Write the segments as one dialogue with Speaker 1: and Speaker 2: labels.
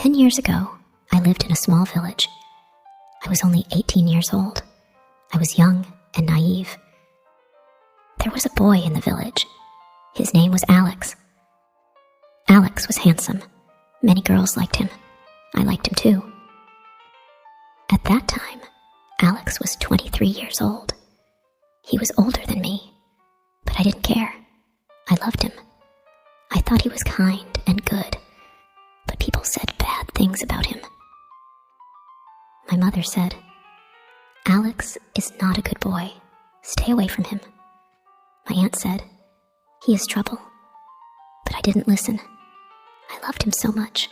Speaker 1: 10 years ago, I lived in a small village. I was only 18 years old. I was young and naive. There was a boy in the village. His name was Alex. Alex was handsome. Many girls liked him. I liked him too. At that time, Alex was 23 years old. He was older than me, but I didn't care. I loved him. I thought he was kind and good, but people said bad things about him. My mother said, "Alex is not a good boy. Stay away from him." My aunt said, "He is trouble." But I didn't listen. I loved him so much.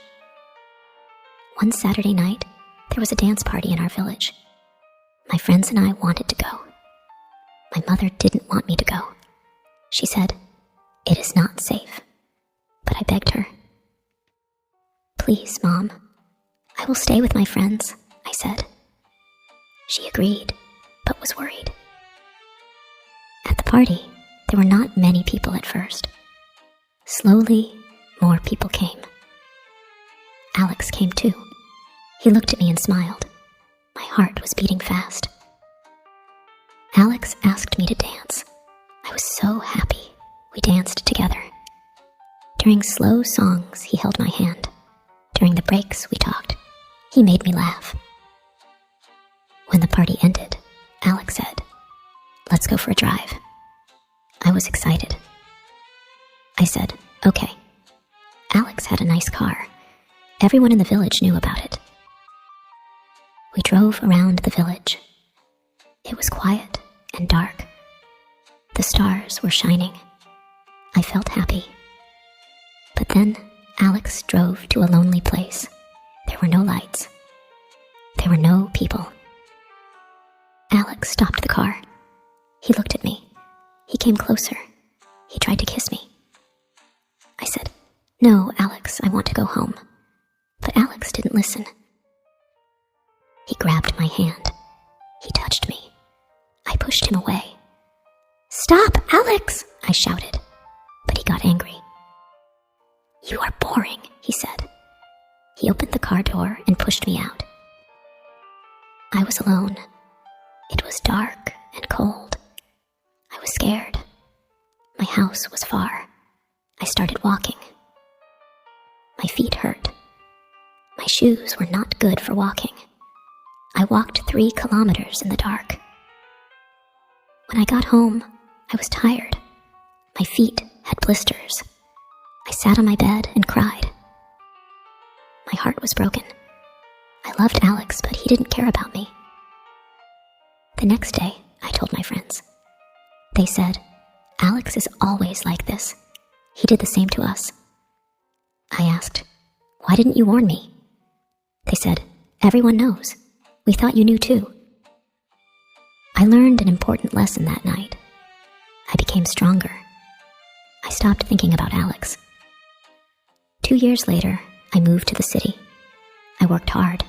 Speaker 1: One Saturday night, there was a dance party in our village. My friends and I wanted to go. My mother didn't want me to go. She said, "It is not safe." But I begged her. "Please, Mom, I will stay with my friends," I said. She agreed, but was worried. At the party, there were not many people at first. Slowly, more people came. Alex came too. He looked at me and smiled. My heart was beating fast. Alex asked me to dance. I was so happy. We danced together. During slow songs, he held my hand. During the breaks, we talked. He made me laugh. When the party ended, Alex said, "Let's go for a drive." I was excited. I said, "Okay." Alex had a nice car. Everyone in the village knew about it. We drove around the village. It was quiet and dark. The stars were shining. I felt happy. But then Alex drove to a lonely place. There were no lights. There were no people. Alex stopped the car. He looked at me. He came closer. He tried to kiss me. I said, "No, Alex, I want to go home." But Alex didn't listen. He grabbed my hand. He touched me. I pushed him away. "Stop, Alex!" I shouted. But he got angry. "You are boring," he said. He opened the car door and pushed me out. I was alone. It was dark and cold. I was scared. My house was far. I started walking. My feet hurt. My shoes were not good for walking. I walked 3 kilometers in the dark. When I got home, I was tired. My feet had blisters. I sat on my bed and cried. My heart was broken. I loved Alex, but he didn't care about me. The next day, I told my friends. They said, "Alex is always like this. He did the same to us." I asked, "Why didn't you warn me?" They said, "Everyone knows. We thought you knew too." I learned an important lesson that night. I became stronger. I stopped thinking about Alex. 2 years later, I moved to the city. I worked hard.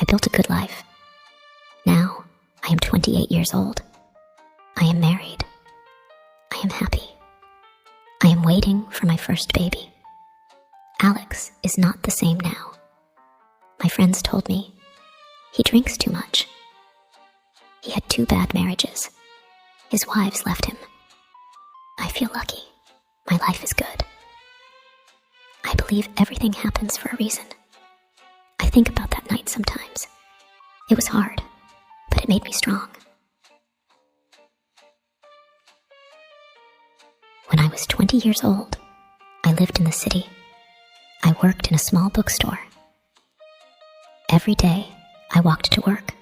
Speaker 1: I built a good life. Now, I am 28 years old. I am married. I am happy. I am waiting for my first baby. Alex is not the same now. My friends told me, "He drinks too much." He had 2 bad marriages. His wives left him. I feel lucky. My life is good. I believe everything happens for a reason. I think about that night sometimes. It was hard, but it made me strong. When I was 20 years old, I lived in the city. I worked in a small bookstore. Every day, I walked to work.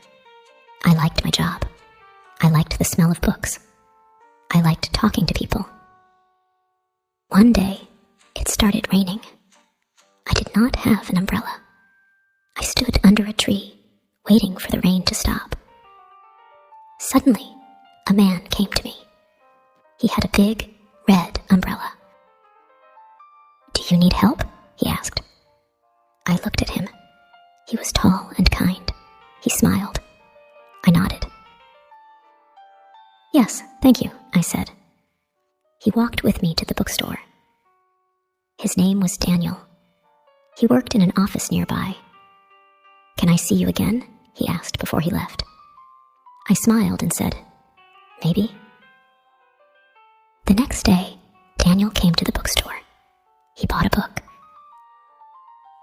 Speaker 1: I liked my job. I liked the smell of books. I liked talking to people. One day, it started raining. I did not have an umbrella. I stood under a tree, waiting for the rain to stop. Suddenly, a man came to me. He had a big, red umbrella. "Do you need help?" he asked. I looked at him. He was tall and kind. He smiled. I nodded. "Yes, thank you," I said. He walked with me to the bookstore. His name was Daniel. He worked in an office nearby. "Can I see you again?" he asked before he left. I smiled and said, "Maybe." The next day, Daniel came to the bookstore. He bought a book.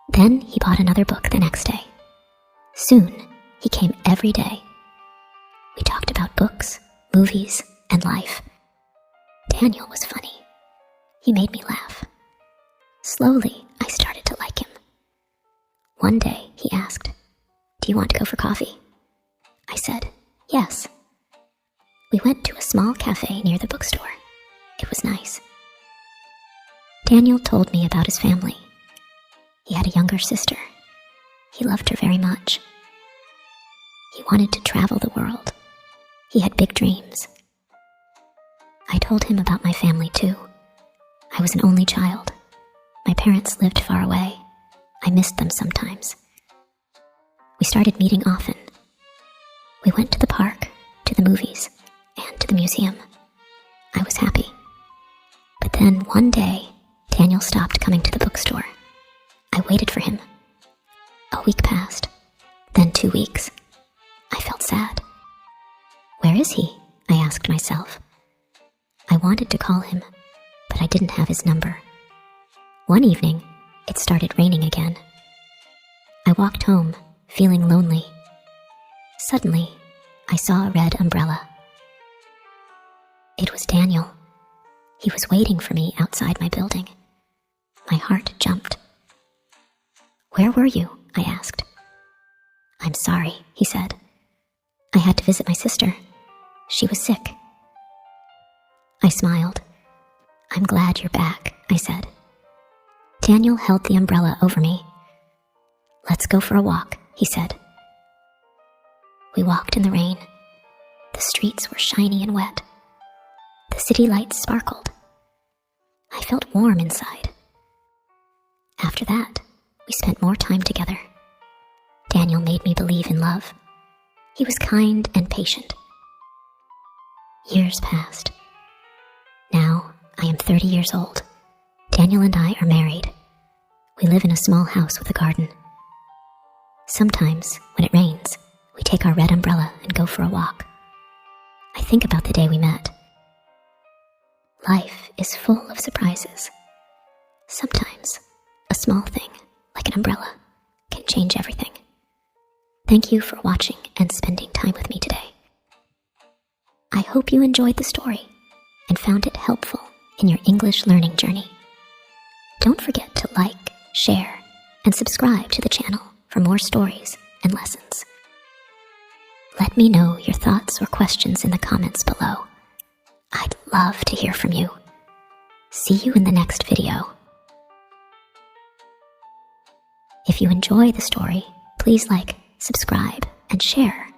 Speaker 1: Then he bought another book the next day. Soon, he came every day. We talked about books, movies, and life. Daniel was funny. He made me laugh. Slowly, I started to like him. One day, he asked, "Do you want to go for coffee?" I said, "Yes." We went to a small cafe near the bookstore. It was nice. Daniel told me about his family. He had a younger sister. He loved her very much. He wanted to travel the world. He had big dreams. I told him about my family too. I was an only child. My parents lived far away. I missed them sometimes. We started meeting often. We went to the park, to the movies, and to the museum. I was happy. But then one day, Daniel stopped coming to the bookstore. I waited for him. A week passed, then 2 weeks. I felt sad. Where is he? I asked myself. I wanted to call him, but I didn't have his number. One evening, it started raining again. I walked home, feeling lonely. Suddenly, I saw a red umbrella. It was Daniel. He was waiting for me outside my building. My heart jumped. "Where were you?" I asked. "I'm sorry," he said. "I had to visit my sister. She was sick." I smiled. "I'm glad you're back," I said. Daniel held the umbrella over me. "Let's go for a walk," he said. We walked in the rain. The streets were shiny and wet. The city lights sparkled. I felt warm inside. After that, we spent more time together. Daniel made me believe in love. He was kind and patient. Years passed. Now, I am 30 years old. Daniel and I are married. We live in a small house with a garden. Sometimes, when it rains, we take our red umbrella and go for a walk. I think about the day we met. Life is full of surprises. Sometimes, a small thing, like an umbrella, can change everything. Thank you for watching and spending time with me today. I hope you enjoyed the story and found it helpful in your English learning journey. Don't forget to like, share, and subscribe to the channel for more stories and lessons. Let me know your thoughts or questions in the comments below. I'd love to hear from you. See you in the next video. If you enjoy the story, please like, subscribe, and share.